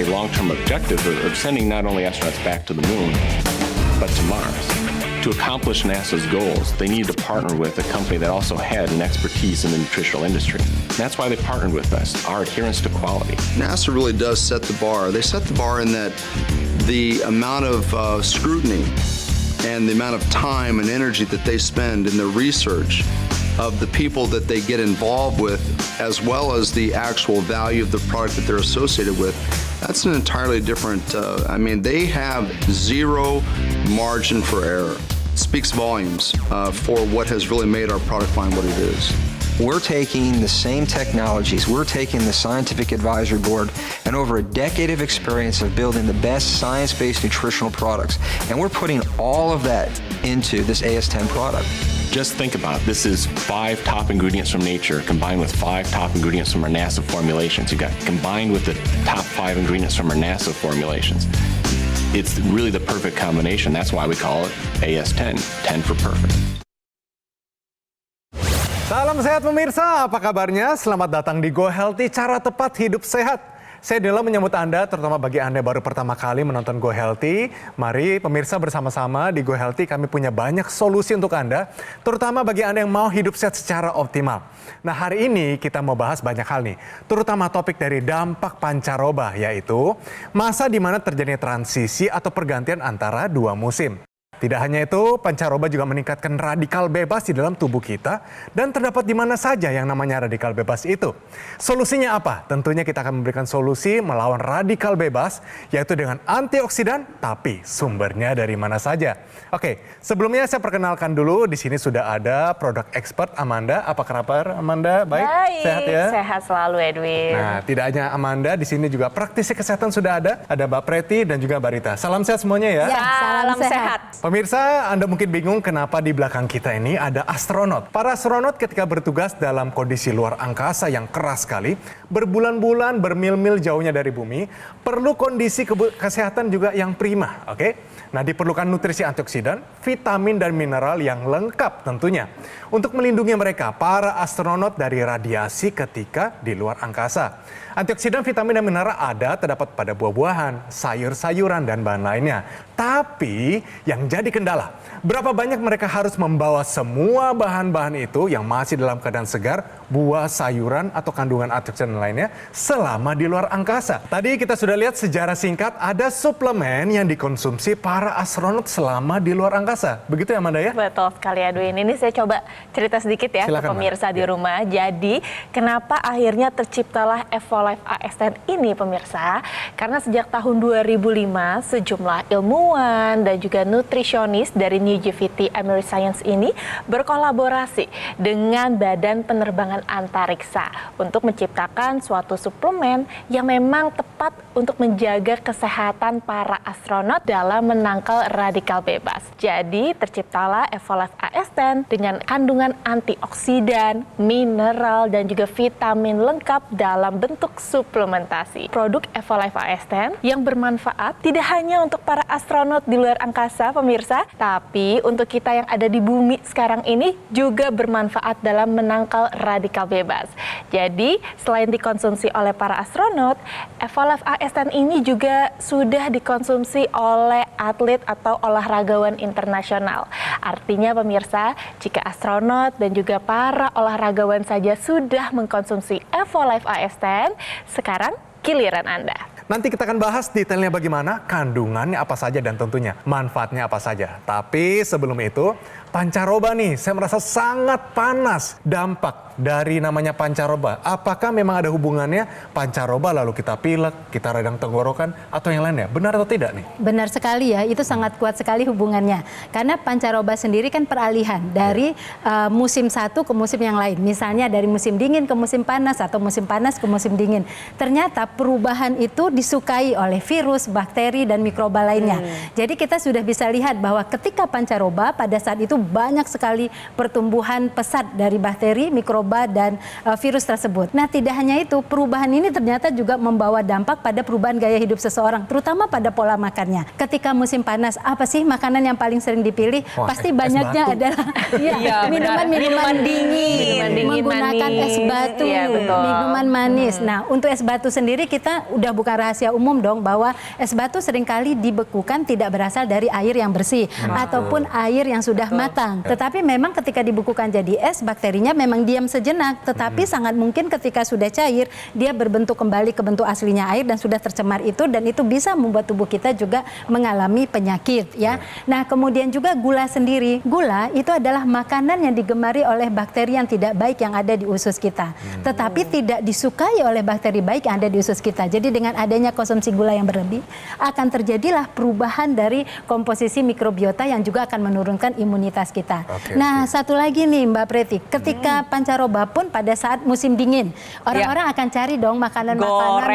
long-term objective of sending not only astronauts back to the moon, but to Mars. To accomplish NASA's goals, they needed to partner with a company that also had an expertise in the nutritional industry. And that's why they partnered with us, our adherence to quality. NASA really does set the bar. They set the bar in that the amount of scrutiny and the amount of time and energy that they spend in the research of the people that they get involved with, as well as the actual value of the product that they're associated with, that's an entirely different, they have zero margin for error. It speaks volumes for what has really made our product line what it is. We're taking the same technologies, we're taking the Scientific Advisory Board and over a decade of experience of building the best science-based nutritional products, and we're putting all of that into this AS10 product. Just think about it. This is 5 top ingredients from nature combined with 5 top ingredients from our NASA formulations. You got combined with the top 5 ingredients from our NASA formulations. It's really the perfect combination. That's why we call it AS10, 10 for perfect. Salam sehat pemirsa, apa kabarnya? Selamat datang di Go Healthy, cara tepat hidup sehat. Saya Dela menyambut Anda, terutama bagi Anda yang baru pertama kali menonton Go Healthy. Mari pemirsa bersama-sama di Go Healthy kami punya banyak solusi untuk Anda, terutama bagi Anda yang mau hidup sehat secara optimal. Nah hari ini kita mau bahas banyak hal nih, terutama topik dari dampak pancaroba, yaitu masa di mana terjadinya transisi atau pergantian antara 2 musim. Tidak hanya itu, pancaroba juga meningkatkan radikal bebas di dalam tubuh kita dan terdapat di mana saja yang namanya radikal bebas itu. Solusinya apa? Tentunya kita akan memberikan solusi melawan radikal bebas, yaitu dengan antioksidan, tapi sumbernya dari mana saja. Oke, sebelumnya saya perkenalkan dulu, di sini sudah ada produk expert Amanda. Apa kabar Amanda? Baik? Sehat ya? Sehat selalu Edwin. Nah, tidak hanya Amanda, di sini juga praktisi kesehatan sudah ada. Ada Mbak Preti dan juga Mbak Rita. Salam sehat semuanya ya. Ya, salam sehat. Pemirsa, Anda mungkin bingung kenapa di belakang kita ini ada astronot. Para astronot ketika bertugas dalam kondisi luar angkasa yang keras sekali, berbulan-bulan, bermil-mil jauhnya dari bumi, perlu kondisi kesehatan juga yang prima, oke? Nah, diperlukan nutrisi antioksidan, vitamin dan mineral yang lengkap tentunya. Untuk melindungi mereka, para astronot dari radiasi ketika di luar angkasa. Antioksidan, vitamin, dan mineral terdapat pada buah-buahan, sayur-sayuran, dan bahan lainnya. Tapi yang jadi kendala, berapa banyak mereka harus membawa semua bahan-bahan itu yang masih dalam keadaan segar, buah, sayuran, atau kandungan antioksidan lainnya selama di luar angkasa. Tadi kita sudah lihat sejarah singkat, ada suplemen yang dikonsumsi para astronot selama di luar angkasa. Begitu ya Amanda ya? Betul sekali Edwin. Ini saya coba cerita sedikit ya. Silakan, ke pemirsa di rumah. Jadi kenapa akhirnya terciptalah Evolife AS10 ini pemirsa? Karena sejak tahun 2005 sejumlah ilmuwan dan juga nutrisionis dari Nujivity Ameriscience ini berkolaborasi dengan Badan Penerbangan Antariksa untuk menciptakan suatu suplemen yang memang tepat untuk menjaga kesehatan para astronot dalam menangkal radikal bebas. Jadi terciptalah Evolife AS10 dengan kandungan antioksidan, mineral, dan juga vitamin lengkap dalam bentuk suplementasi. Produk Evolife AS10 yang bermanfaat tidak hanya untuk para astronot di luar angkasa pemirsa, tapi untuk kita yang ada di bumi sekarang ini juga bermanfaat dalam menangkal radikal bebas. Jadi selain dikonsumsi oleh para astronot, Evolife AS10 ini juga sudah dikonsumsi oleh atlet atau olahragawan internasional. Artinya pemirsa, jika astronot dan juga para olahragawan saja sudah mengkonsumsi Evolife AS10, sekarang giliran Anda. Nanti kita akan bahas detailnya bagaimana, kandungannya apa saja, dan tentunya manfaatnya apa saja. Tapi sebelum itu, pancaroba nih, saya merasa sangat panas. Dampak dari namanya pancaroba, apakah memang ada hubungannya pancaroba lalu kita pilek, kita radang tenggorokan, atau yang lainnya? Benar atau tidak nih? Benar sekali ya, itu sangat kuat sekali hubungannya. Karena pancaroba sendiri kan peralihan dari musim satu ke musim yang lain. Misalnya dari musim dingin ke musim panas, atau musim panas ke musim dingin. Ternyata perubahan itu disukai oleh virus, bakteri, dan mikroba lainnya. Jadi kita sudah bisa lihat bahwa ketika pancaroba, pada saat itu banyak sekali pertumbuhan pesat dari bakteri, mikroba, mikroba dan virus tersebut. Nah, tidak hanya itu, perubahan ini ternyata juga membawa dampak pada perubahan gaya hidup seseorang, terutama pada pola makannya. Ketika musim panas, apa sih makanan yang paling sering dipilih? Wah, Pasti es banyaknya batu. adalah minuman dingin, menggunakan es batu, minuman manis. Nah, untuk es batu sendiri kita udah bukan rahasia umum dong bahwa es batu seringkali dibekukan tidak berasal dari air yang bersih ataupun air yang sudah matang. Tetapi memang ketika dibekukan jadi es, bakterinya memang diam sejenak, tetapi sangat mungkin ketika sudah cair, dia berbentuk kembali ke bentuk aslinya air dan sudah tercemar itu, dan itu bisa membuat tubuh kita juga mengalami penyakit ya. Nah, kemudian juga gula sendiri. Gula itu adalah makanan yang digemari oleh bakteri yang tidak baik yang ada di usus kita. Tetapi tidak disukai oleh bakteri baik yang ada di usus kita. Jadi dengan adanya konsumsi gula yang berlebih, akan terjadilah perubahan dari komposisi mikrobiota yang juga akan menurunkan imunitas kita. Nah, satu lagi nih Mbak Preti, ketika pancaroba pun pada saat musim dingin, orang-orang akan cari dong makanan-makanan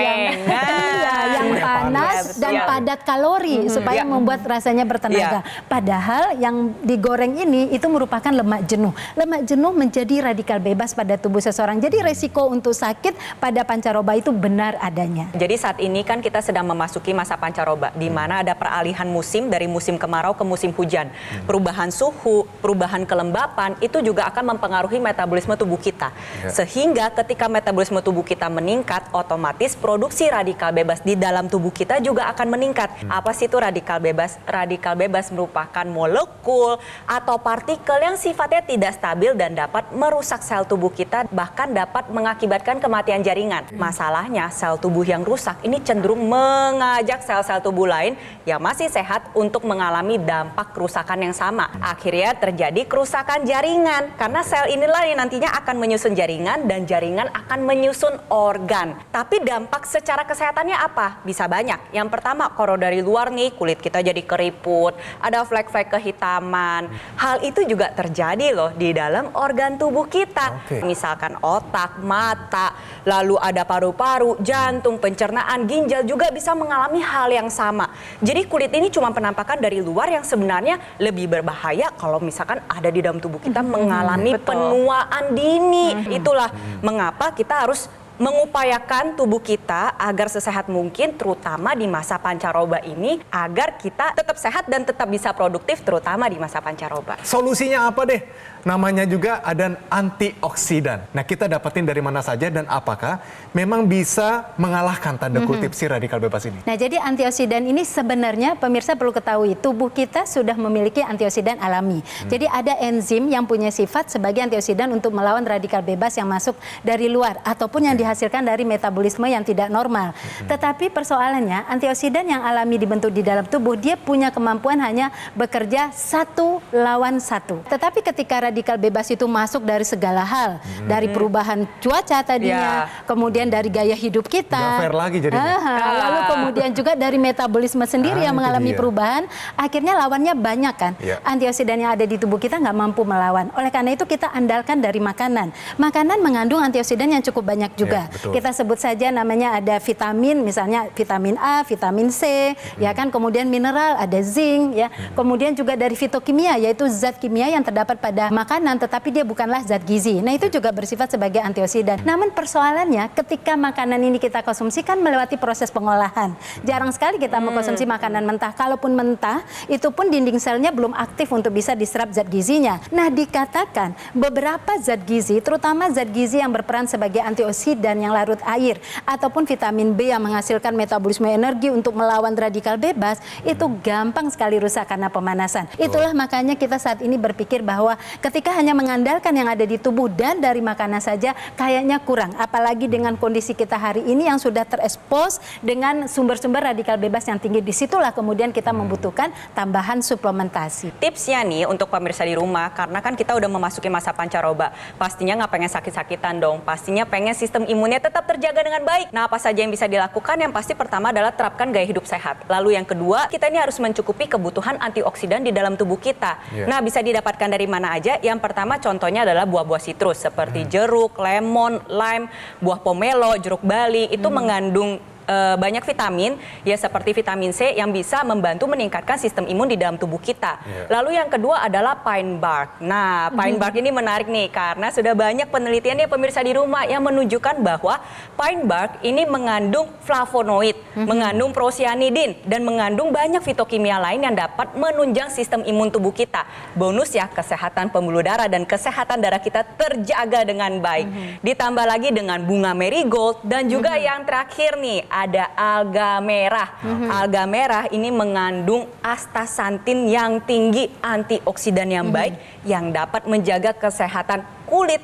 yang panas dan padat kalori supaya membuat rasanya bertenaga. Padahal yang digoreng ini itu merupakan lemak jenuh. Lemak jenuh menjadi radikal bebas pada tubuh seseorang. Jadi resiko untuk sakit pada pancaroba itu benar adanya. Jadi saat ini kan kita sedang memasuki masa pancaroba, di mana ada peralihan musim dari musim kemarau ke musim hujan. Perubahan suhu, perubahan kelembapan itu juga akan mempengaruhi metabolisme tubuh kita. Sehingga ketika metabolisme tubuh kita meningkat, otomatis produksi radikal bebas di dalam tubuh kita juga akan meningkat. Apa sih itu radikal bebas? Radikal bebas merupakan molekul atau partikel yang sifatnya tidak stabil dan dapat merusak sel tubuh kita, bahkan dapat mengakibatkan kematian jaringan. Masalahnya, sel tubuh yang rusak ini cenderung mengajak sel-sel tubuh lain yang masih sehat untuk mengalami dampak kerusakan yang sama. Akhirnya terjadi kerusakan jaringan, karena sel inilah yang nantinya akan menyusun jaringan dan jaringan akan menyusun organ. Tapi dampak secara kesehatannya apa? Bisa banyak. Yang pertama, kalau dari luar nih, kulit kita jadi keriput, ada flek-flek kehitaman. Hal itu juga terjadi loh di dalam organ tubuh kita. Misalkan otak, mata, lalu ada paru-paru, jantung, pencernaan, ginjal juga bisa mengalami hal yang sama. Jadi kulit ini cuma penampakan dari luar yang sebenarnya lebih berbahaya kalau misalkan ada di dalam tubuh kita mengalami penuaan dini. Itulah mengapa kita harus mengupayakan tubuh kita agar sesehat mungkin, terutama di masa pancaroba ini, agar kita tetap sehat dan tetap bisa produktif, terutama di masa pancaroba. Solusinya apa deh? Namanya juga ada antioksidan. Nah, kita dapetin dari mana saja dan apakah memang bisa mengalahkan tanda kutip si radikal bebas ini? Nah, jadi antioksidan ini sebenarnya pemirsa perlu ketahui, tubuh kita sudah memiliki antioksidan alami. Jadi ada enzim yang punya sifat sebagai antioksidan untuk melawan radikal bebas yang masuk dari luar ataupun yang dihasilkan dari metabolisme yang tidak normal. Tetapi persoalannya, antioksidan yang alami dibentuk di dalam tubuh, dia punya kemampuan hanya bekerja 1 lawan 1. Tetapi ketika radikal bebas itu masuk dari segala hal, dari perubahan cuaca tadinya, kemudian dari gaya hidup kita, nggak fair lagi jadinya. Lalu kemudian juga dari metabolisme sendiri yang mengalami perubahan, akhirnya lawannya banyak kan. Antioksidan yang ada di tubuh kita nggak mampu melawan. Oleh karena itu kita andalkan dari makanan. Makanan mengandung antioksidan yang cukup banyak juga. Kita sebut saja namanya ada vitamin, misalnya vitamin A, vitamin C, ya kan. Kemudian mineral, ada zinc, ya. Kemudian juga dari fitokimia, yaitu zat kimia yang terdapat pada makanan, tetapi dia bukanlah zat gizi. Nah, itu juga bersifat sebagai antioksidan. Namun persoalannya, ketika makanan ini kita konsumsi kan melewati proses pengolahan. Jarang sekali kita mengkonsumsi makanan mentah. Kalaupun mentah, itu pun dinding selnya belum aktif untuk bisa diserap zat gizinya. Nah, dikatakan beberapa zat gizi, terutama zat gizi yang berperan sebagai antioksidan yang larut air, ataupun vitamin B yang menghasilkan metabolisme energi untuk melawan radikal bebas, itu gampang sekali rusak karena pemanasan. Itulah makanya kita saat ini berpikir bahwa ketika hanya mengandalkan yang ada di tubuh dan dari makanan saja, kayaknya kurang. Apalagi dengan kondisi kita hari ini yang sudah terekspos dengan sumber-sumber radikal bebas yang tinggi. Disitulah kemudian kita membutuhkan tambahan suplementasi. Tipsnya nih untuk pemirsa di rumah, karena kan kita udah memasuki masa pancaroba, pastinya nggak pengen sakit-sakitan dong. Pastinya pengen sistem imunnya tetap terjaga dengan baik. Nah, apa saja yang bisa dilakukan? Yang pasti pertama adalah terapkan gaya hidup sehat. Lalu yang kedua, kita ini harus mencukupi kebutuhan antioksidan di dalam tubuh kita. Nah, bisa didapatkan dari mana aja? Yang pertama contohnya adalah buah-buah sitrus seperti jeruk, lemon, lime, buah pomelo, jeruk bali, itu mengandung banyak vitamin ya seperti vitamin C yang bisa membantu meningkatkan sistem imun di dalam tubuh kita. Lalu yang kedua adalah pine bark. Nah, pine bark ini menarik nih karena sudah banyak penelitian ya pemirsa di rumah yang menunjukkan bahwa pine bark ini mengandung flavonoid, mengandung prosianidin dan mengandung banyak fitokimia lain yang dapat menunjang sistem imun tubuh kita. Bonus ya, kesehatan pembuluh darah dan kesehatan darah kita terjaga dengan baik. Ditambah lagi dengan bunga marigold dan juga yang terakhir nih ada alga merah. Alga merah ini mengandung astaxanthin yang tinggi, antioksidan yang baik yang dapat menjaga kesehatan kulit,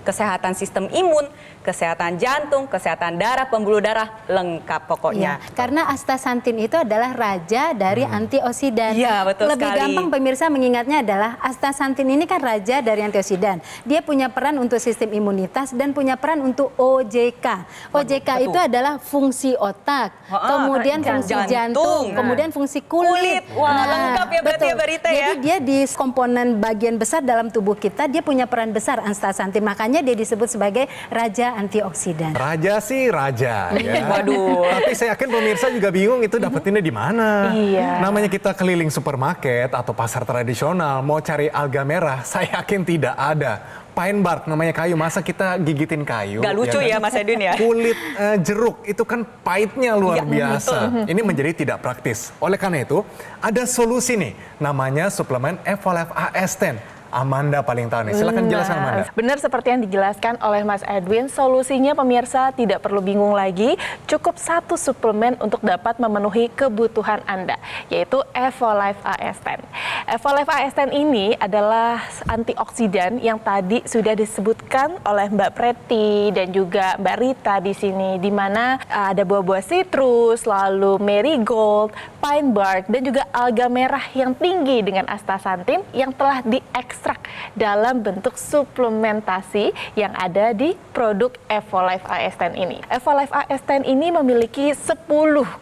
kesehatan sistem imun, kesehatan jantung, kesehatan darah, pembuluh darah, lengkap pokoknya. Ya, karena astaxanthin itu adalah raja dari antioksidan. Iya, betul Lebih sekali. gampang pemirsa mengingatnya adalah astaxanthin ini kan raja dari antioksidan. Dia punya peran untuk sistem imunitas dan punya peran untuk OJK. OJK betul. itu adalah fungsi otak, kemudian fungsi jantung, kemudian fungsi kulit. Wah, lengkap ya berarti ya, Mbak Rita ya. Jadi dia di komponen bagian besar dalam tubuh kita, dia punya peran besar astaxanthin. Makanya dia disebut sebagai raja antioksidan. Raja sih raja ya. Waduh. Tapi saya yakin pemirsa juga bingung itu dapetinnya di mana. Iya. Namanya kita keliling supermarket atau pasar tradisional mau cari alga merah, saya yakin tidak ada. Pine bark namanya kayu, masa kita gigitin kayu? Gak lucu ya Mas Edwin ya. Kulit jeruk itu kan pahitnya luar Ya, biasa. Ini menjadi tidak praktis. Oleh karena itu ada solusi nih, namanya suplemen Evolife AS10. Amanda paling tahu nih, silakan jelaskan Amanda. Benar seperti yang dijelaskan oleh Mas Edwin, solusinya pemirsa tidak perlu bingung lagi, cukup satu suplemen untuk dapat memenuhi kebutuhan Anda, yaitu Evolife AS10. Evolife AS10 ini adalah antioksidan yang tadi sudah disebutkan oleh Mbak Preti dan juga Mbak Rita di sini, di mana ada buah-buah sitrus, lalu marigold, pine bark, dan juga alga merah yang tinggi dengan astaxanthin yang telah diekstrak dalam bentuk suplementasi yang ada di produk Evolife AS10 ini. Evolife AS10 ini memiliki 10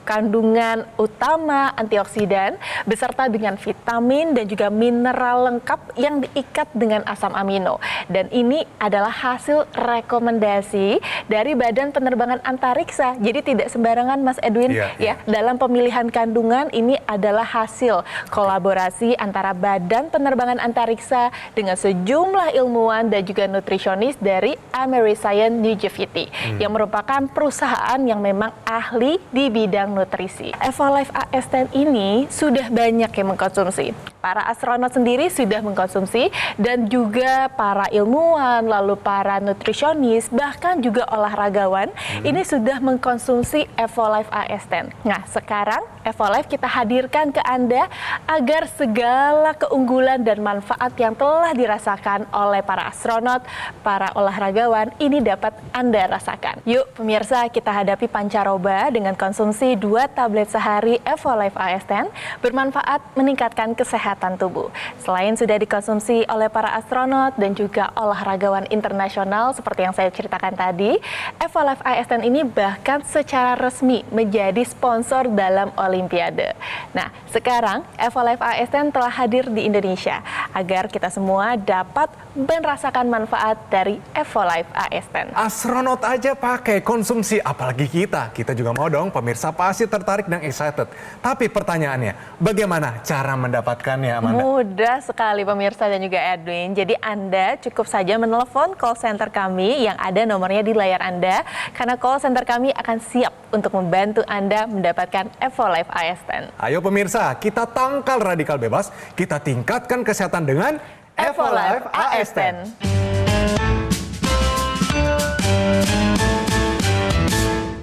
kandungan utama antioksidan beserta dengan vitamin dan juga mineral lengkap yang diikat dengan asam amino. Dan ini adalah hasil rekomendasi dari Badan Penerbangan Antariksa. Jadi tidak sembarangan Mas Edwin ya. Dalam pemilihan kandungan ini adalah hasil kolaborasi antara Badan Penerbangan Antariksa dengan sejumlah ilmuwan dan juga nutrisionis dari Ameriscience Longevity yang merupakan perusahaan yang memang ahli di bidang nutrisi. Evolife AS10 ini sudah banyak yang mengkonsumsi. Para astronot sendiri sudah mengkonsumsi dan juga para ilmuwan, lalu para nutrisionis, bahkan juga olahragawan ini sudah mengkonsumsi Evolife AS10. Nah, sekarang Evolife kita hadirkan ke Anda agar segala keunggulan dan manfaat yang telah dirasakan oleh para astronot, para olahragawan ini dapat Anda rasakan. Yuk pemirsa, kita hadapi pancaroba dengan konsumsi 2 tablet sehari Evolife AS10 bermanfaat meningkatkan kesehatan tubuh. Selain sudah dikonsumsi oleh para astronot dan juga olahragawan internasional seperti yang saya ceritakan tadi, Evolife AS10 ini bahkan secara resmi menjadi sponsor dalam Olimpiade. Nah, sekarang Evolife AS10 telah hadir di Indonesia agar kita semua dapat merasakan manfaat dari Evolife AS10. Astronot aja pakai konsumsi, apalagi kita. Kita juga mau dong, pemirsa pasti tertarik dan excited. Tapi pertanyaannya, bagaimana cara mendapatkannya, Amanda? Mudah sekali pemirsa dan juga Edwin. Jadi Anda cukup saja menelepon call center kami yang ada nomornya di layar Anda, karena call center kami akan siap untuk membantu Anda mendapatkan Evolife AS10. Ayo pemirsa, kita tangkal radikal bebas, kita tingkatkan kesehatan dengan Evolife AS10.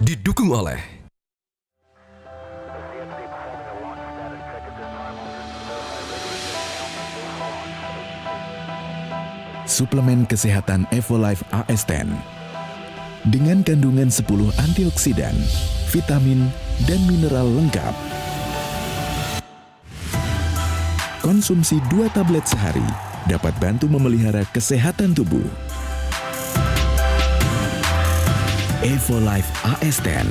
Didukung oleh Suplemen Kesehatan Evolife AS10 dengan kandungan 10 antioksidan, vitamin, dan mineral lengkap. Konsumsi 2 tablet sehari dapat bantu memelihara kesehatan tubuh. Evolife AS10.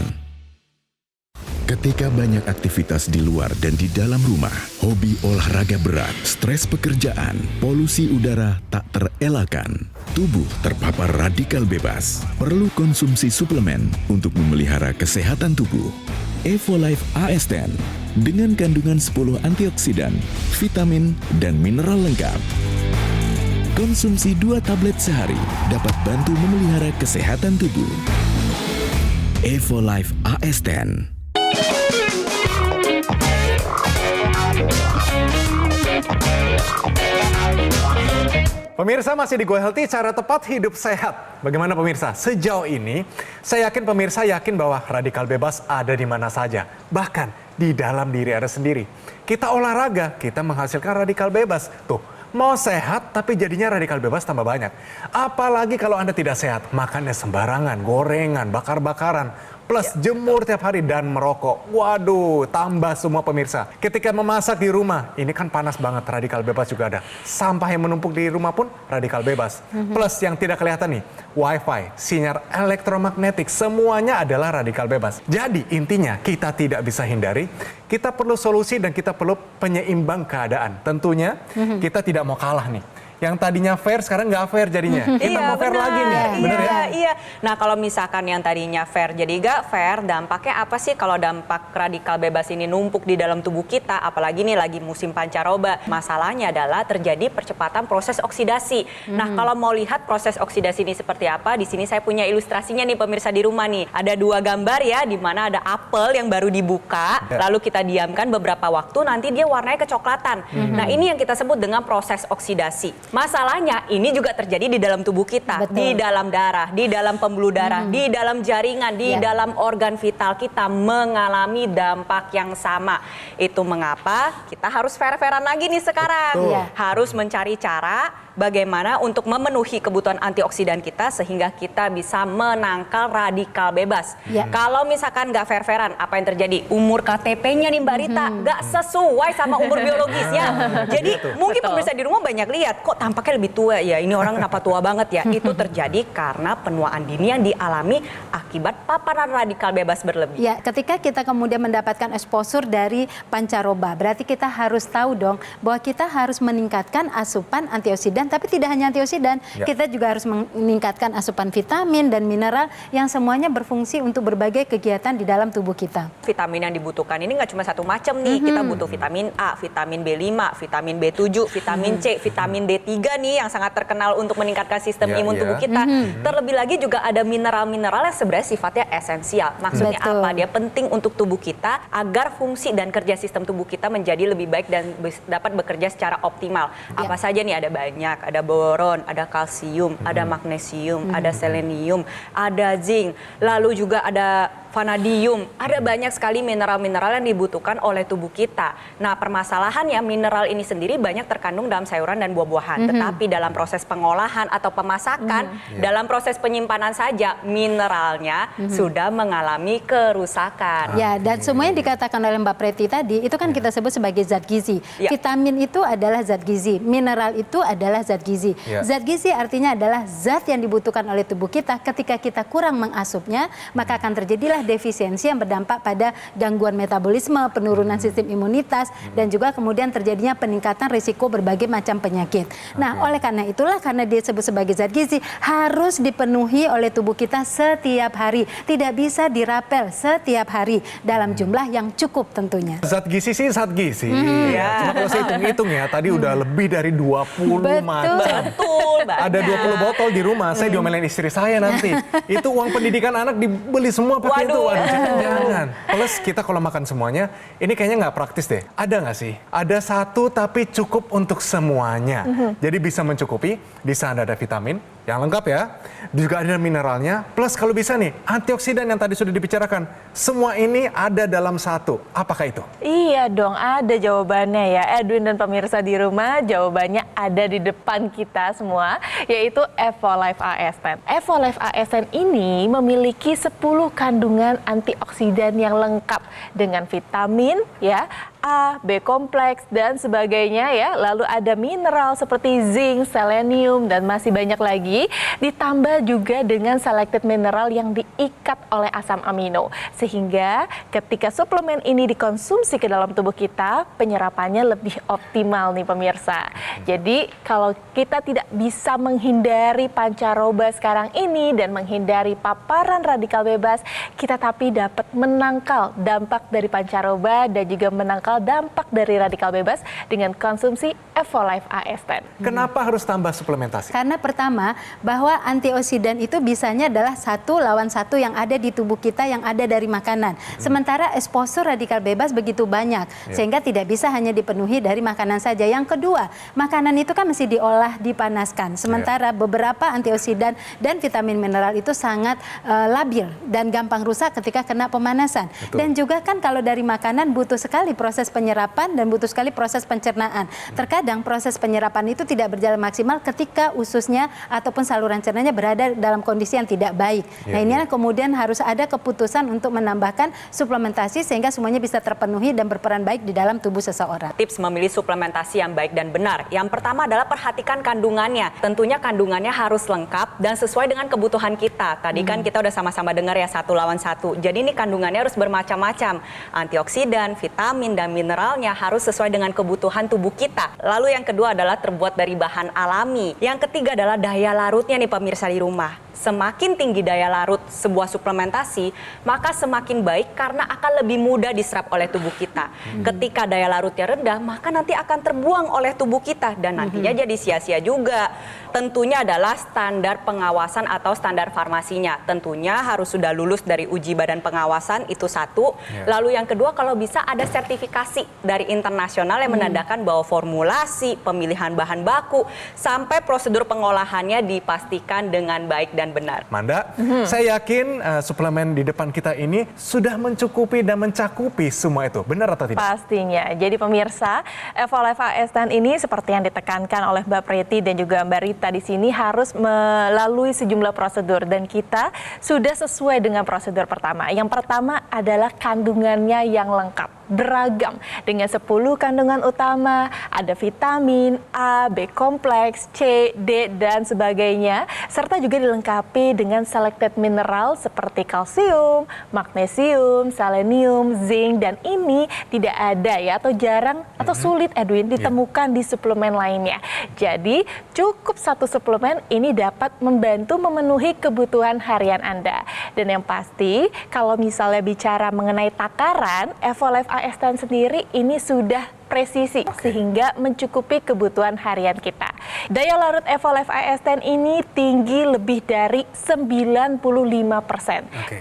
Ketika Ketika banyak aktivitas di luar dan di dalam rumah, hobi olahraga berat, stres pekerjaan, polusi udara tak terelakkan, tubuh terpapar radikal bebas, perlu konsumsi suplemen untuk memelihara kesehatan tubuh. Evolife AS10 dengan kandungan 10 antioksidan, vitamin, dan mineral lengkap. Konsumsi 2 tablet sehari dapat bantu memelihara kesehatan tubuh. Evolife AS10. Pemirsa, masih di Go Healthy, cara tepat hidup sehat. Bagaimana pemirsa? Sejauh ini, saya yakin pemirsa yakin bahwa radikal bebas ada di mana saja. Bahkan di dalam diri Anda sendiri. Kita olahraga, kita menghasilkan radikal bebas. Tuh, mau sehat tapi jadinya radikal bebas tambah banyak. Apalagi kalau Anda tidak sehat, makannya sembarangan, gorengan, bakar-bakaran. Plus jemur tiap hari dan merokok. Waduh, tambah semua pemirsa. Ketika memasak di rumah, ini kan panas banget, radikal bebas juga ada. Sampah yang menumpuk di rumah pun radikal bebas. Plus yang tidak kelihatan nih, wifi, sinyal elektromagnetik, semuanya adalah radikal bebas. Jadi intinya kita tidak bisa hindari, kita perlu solusi dan kita perlu penyeimbang keadaan. Tentunya kita tidak mau kalah nih. Yang tadinya fair sekarang nggak fair jadinya. Kita mau fair lagi nih, bener ya? Iya. Nah kalau misalkan yang tadinya fair jadi nggak fair, dampaknya apa sih kalau dampak radikal bebas ini numpuk di dalam tubuh kita? Apalagi nih lagi musim pancaroba. Masalahnya adalah terjadi percepatan proses oksidasi. Nah kalau mau lihat proses oksidasi ini seperti apa, di sini saya punya ilustrasinya nih pemirsa di rumah nih. Ada 2 gambar ya, di mana ada apel yang baru dibuka, lalu kita diamkan beberapa waktu, nanti dia warnanya kecoklatan. Nah ini yang kita sebut dengan proses oksidasi. Masalahnya ini juga terjadi di dalam tubuh kita, di dalam darah, di dalam pembuluh darah, di dalam jaringan, di dalam organ vital kita mengalami dampak yang sama. Itu mengapa kita harus fair-fairan lagi nih sekarang. Harus mencari cara bagaimana untuk memenuhi kebutuhan antioksidan kita sehingga kita bisa menangkal radikal bebas. Kalau misalkan nggak fair-fairan, apa yang terjadi? Umur KTP-nya nih Mbak Rita nggak sesuai sama umur biologisnya. Jadi mungkin pemirsa di rumah banyak lihat, kok tampaknya lebih tua ya, ini orang kenapa tua banget ya. Itu terjadi karena penuaan dini yang dialami akibat paparan radikal bebas berlebih. Ya, ketika kita kemudian mendapatkan exposure dari pancaroba, berarti kita harus tahu dong bahwa kita harus meningkatkan asupan antioksidan, tapi tidak hanya antioksidan, kita juga harus meningkatkan asupan vitamin dan mineral yang semuanya berfungsi untuk berbagai kegiatan di dalam tubuh kita. Vitamin yang dibutuhkan ini nggak cuma satu macam nih, kita butuh vitamin A, vitamin B5, vitamin B7, vitamin C, vitamin D3 nih yang sangat terkenal untuk meningkatkan sistem imun tubuh kita. Terlebih lagi juga ada mineral-mineral yang sebenarnya sifatnya esensial. Maksudnya apa? Dia penting untuk tubuh kita agar fungsi dan kerja sistem tubuh kita menjadi lebih baik dan dapat bekerja secara optimal. Apa saja nih? Ada banyak, ada boron, ada kalsium, ada magnesium, ada selenium, ada zinc, lalu juga ada vanadium, ada banyak sekali mineral-mineral yang dibutuhkan oleh tubuh kita. Nah, permasalahannya mineral ini sendiri banyak terkandung dalam sayuran dan buah-buahan, tetapi dalam proses pengolahan atau pemasakan, dalam proses penyimpanan saja mineralnya sudah mengalami kerusakan. Ya, dan semuanya dikatakan oleh Mbak Preti tadi, itu kan kita sebut sebagai zat gizi. Vitamin itu adalah zat gizi, mineral itu adalah zat gizi. Zat gizi artinya adalah zat yang dibutuhkan oleh tubuh kita. Ketika kita kurang mengasupnya, maka akan terjadilah defisiensi yang berdampak pada gangguan metabolisme, penurunan sistem imunitas, dan juga kemudian terjadinya peningkatan risiko berbagai macam penyakit. Nah, oleh karena itulah, karena dia disebut sebagai zat gizi, harus dipenuhi oleh tubuh kita setiap hari. Tidak bisa dirapel setiap hari dalam jumlah yang cukup tentunya. Zat gizi sih zat gizi. Cuma kalau saya hitung-hitung ya, tadi udah lebih dari 20 macam. Betul, Ada 20 botol di rumah, saya diomelin istri saya nanti. Itu uang pendidikan anak dibeli semua pakai itu. Waduh, jangan. Plus kita kalau makan semuanya, ini kayaknya nggak praktis deh. Ada nggak sih? Ada satu tapi cukup untuk semuanya. Jadi bisa mencukupi, di sana ada vitamin yang lengkap ya. Juga ada mineralnya. Plus kalau bisa nih, antioksidan yang tadi sudah dibicarakan. Semua ini ada dalam satu. Apakah itu? Iya, Iya dong, ada jawabannya ya. Edwin dan pemirsa di rumah, jawabannya ada di depan kita semua, yaitu Evolife AS10. Evolife AS10 ini memiliki 10 kandungan antioksidan yang lengkap dengan vitamin, ya, A, B kompleks, dan sebagainya ya. Lalu ada mineral seperti zinc, selenium, dan masih banyak lagi. Ditambah juga dengan selected mineral yang diikat oleh asam amino. Sehingga ketika suplemen ini dikonsumsi ke dalam tubuh kita, penyerapannya lebih optimal nih pemirsa. Jadi kalau kita tidak bisa menghindari pancaroba sekarang ini dan menghindari paparan radikal bebas, kita tapi dapat menangkal dampak dari pancaroba dan juga menangkal dampak dari radikal bebas dengan konsumsi Evolife AS10. Kenapa harus tambah suplementasi? Karena pertama, bahwa antioksidan itu bisanya adalah 1 lawan 1 yang ada di tubuh kita yang ada dari makanan. Sementara exposure radikal bebas begitu banyak, sehingga tidak bisa hanya dipenuhi dari makanan saja. Yang kedua, makanan itu kan mesti diolah, dipanaskan. Sementara beberapa antioksidan dan vitamin mineral itu sangat labil dan gampang rusak ketika kena pemanasan. Dan juga kan kalau dari makanan butuh sekali proses penyerapan dan butuh sekali proses pencernaan. Terkadang proses penyerapan itu tidak berjalan maksimal ketika ususnya ataupun saluran cernanya berada dalam kondisi yang tidak baik. Nah, inilah kemudian harus ada keputusan untuk menambahkan suplementasi sehingga semuanya bisa terpenuhi dan berperan baik di dalam tubuh seseorang. Tips memilih suplementasi yang baik dan benar. Yang pertama adalah perhatikan kandungannya. Tentunya kandungannya harus lengkap dan sesuai dengan kebutuhan kita. Tadi kan kita udah sama-sama dengar ya 1 lawan 1. Jadi ini kandungannya harus bermacam-macam. Antioksidan, vitamin, dan mineralnya harus sesuai dengan kebutuhan tubuh kita. Lalu yang kedua adalah terbuat dari bahan alami. Yang ketiga adalah daya larutnya nih pemirsa di rumah. Semakin tinggi daya larut sebuah suplementasi, maka semakin baik karena akan lebih mudah diserap oleh tubuh kita. Ketika daya larutnya rendah, maka nanti akan terbuang oleh tubuh kita dan nantinya jadi sia-sia juga. Tentunya adalah standar pengawasan atau standar farmasinya. Tentunya harus sudah lulus dari uji badan pengawasan, itu satu. Lalu yang kedua, kalau bisa ada sertifikasi dari internasional yang menandakan bahwa formulasi, pemilihan bahan baku, sampai prosedur pengolahannya dipastikan dengan baik dan benar. Manda, saya yakin suplemen di depan kita ini sudah mencukupi dan mencakupi semua itu. Benar atau tidak? Pastinya. Jadi pemirsa, Evolife AS10 ini seperti yang ditekankan oleh Mbak Preti dan juga Mbak Rita di sini harus melalui sejumlah prosedur dan kita sudah sesuai dengan prosedur pertama. Yang pertama adalah kandungannya yang lengkap, beragam dengan 10 kandungan utama, ada vitamin A, B kompleks, C, D, dan sebagainya, serta juga dilengkapi dengan selected mineral seperti kalsium, magnesium, selenium, zinc, dan ini tidak ada ya atau jarang atau sulit Edwin ditemukan di suplemen lainnya. Jadi cukup satu suplemen ini dapat membantu memenuhi kebutuhan harian Anda. Dan yang pasti kalau misalnya bicara mengenai takaran, Evolife AS10 sendiri ini sudah presisi sehingga mencukupi kebutuhan harian kita. Daya larut Evolife AS10 ini tinggi lebih dari 95%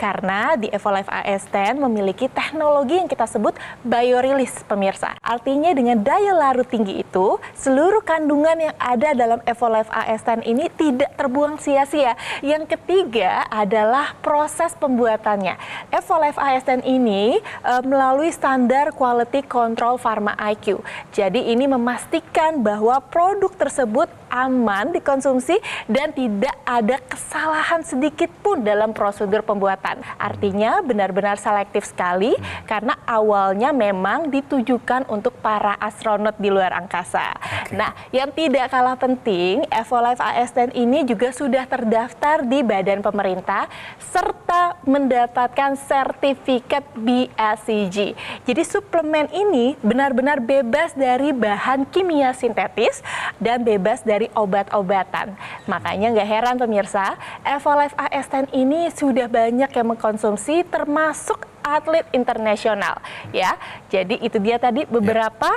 karena di Evolife AS10 memiliki teknologi yang kita sebut biorelease pemirsa. Artinya dengan daya larut tinggi itu seluruh kandungan yang ada dalam Evolife AS10 ini tidak terbuang sia-sia. Yang ketiga adalah proses pembuatannya. Evolife AS10 ini melalui standar Quality Control Pharma IQ. Jadi ini memastikan bahwa produk tersebut aman dikonsumsi dan tidak ada kesalahan sedikit pun dalam prosedur pembuatan. Artinya benar-benar selektif sekali karena awalnya memang ditujukan untuk para astronot di luar angkasa. Nah, yang tidak kalah penting, Evolife AS10 ini juga sudah terdaftar di badan pemerintah serta mendapatkan sertifikat BSCG. Jadi suplemen ini benar-benar bebas dari bahan kimia sintetis dan bebas dari obat-obatan. Makanya nggak heran pemirsa, Evolife AS10 ini sudah banyak yang mengkonsumsi termasuk atlet internasional ya. Jadi itu dia tadi beberapa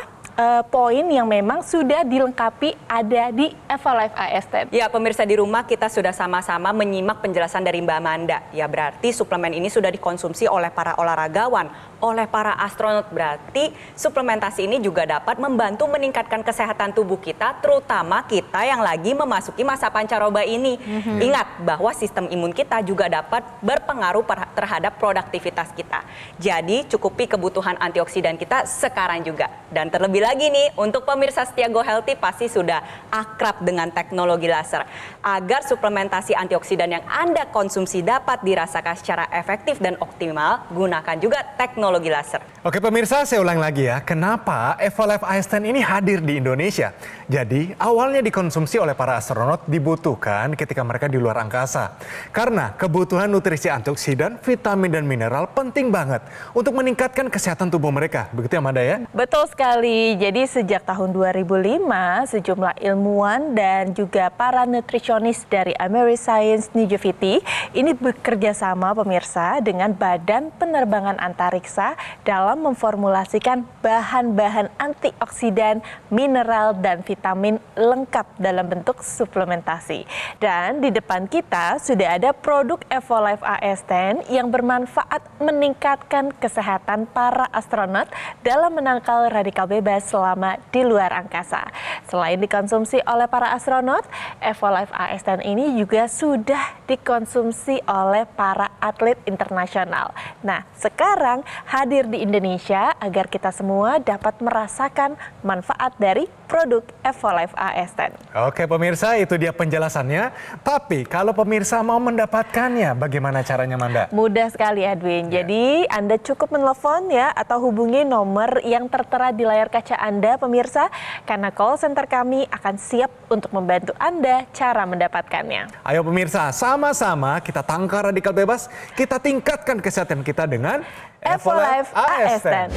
poin yang memang sudah dilengkapi ada di Evolife AS10. Ya, pemirsa di rumah kita sudah sama-sama menyimak penjelasan dari Mbak Amanda. Ya, berarti suplemen ini sudah dikonsumsi oleh para olahragawan, oleh para astronot. Berarti suplementasi ini juga dapat membantu meningkatkan kesehatan tubuh kita, terutama kita yang lagi memasuki masa pancaroba ini. Ingat bahwa sistem imun kita juga dapat berpengaruh terhadap produktivitas kita. Jadi cukupi kebutuhan antioksidan kita sekarang juga. Dan terlebih lagi nih, untuk pemirsa setia Go Healthy pasti sudah akrab dengan teknologi laser. Agar suplementasi antioksidan yang Anda konsumsi dapat dirasakan secara efektif dan optimal, gunakan juga teknologi laser. Oke pemirsa, saya ulang lagi ya. Kenapa Evolife AS10 ini hadir di Indonesia? Jadi awalnya dikonsumsi oleh para astronot dibutuhkan ketika mereka di luar angkasa. Karena kebutuhan nutrisi antioksidan, vitamin dan mineral penting banget untuk meningkatkan kesehatan tubuh mereka. Begitu ya Amanda ya? Betul sekali. Jadi sejak tahun 2005, sejumlah ilmuwan dan juga para nutrisionis dari Ameriscience Nijoviti ini bekerja sama pemirsa dengan Badan Penerbangan Antariksa dalam memformulasikan bahan-bahan antioksidan, mineral, dan vitamin lengkap dalam bentuk suplementasi. Dan di depan kita sudah ada produk Evolife AS10 yang bermanfaat meningkatkan kesehatan para astronot dalam menangkal radikal bebas selama di luar angkasa. Selain dikonsumsi oleh para astronot, Evolife AS10 ini juga sudah dikonsumsi oleh para atlet internasional. Nah, sekarang hadir di Indonesia agar kita semua dapat merasakan manfaat dari produk Evolife AS10. Oke pemirsa, itu dia penjelasannya. Tapi kalau pemirsa mau mendapatkannya, bagaimana caranya Manda? Mudah sekali Edwin. Jadi Anda cukup menelepon ya atau hubungi nomor yang tertera di layar kaca Anda pemirsa. Karena call center kami akan siap untuk membantu Anda cara mendapatkannya. Ayo pemirsa, sama-sama kita tangkal radikal bebas, kita tingkatkan kesehatan kita dengan Evolife AS10.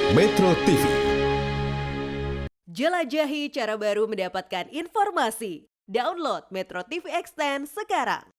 Metro TV. Jelajahi cara baru mendapatkan informasi. Download Metro TV Extend sekarang.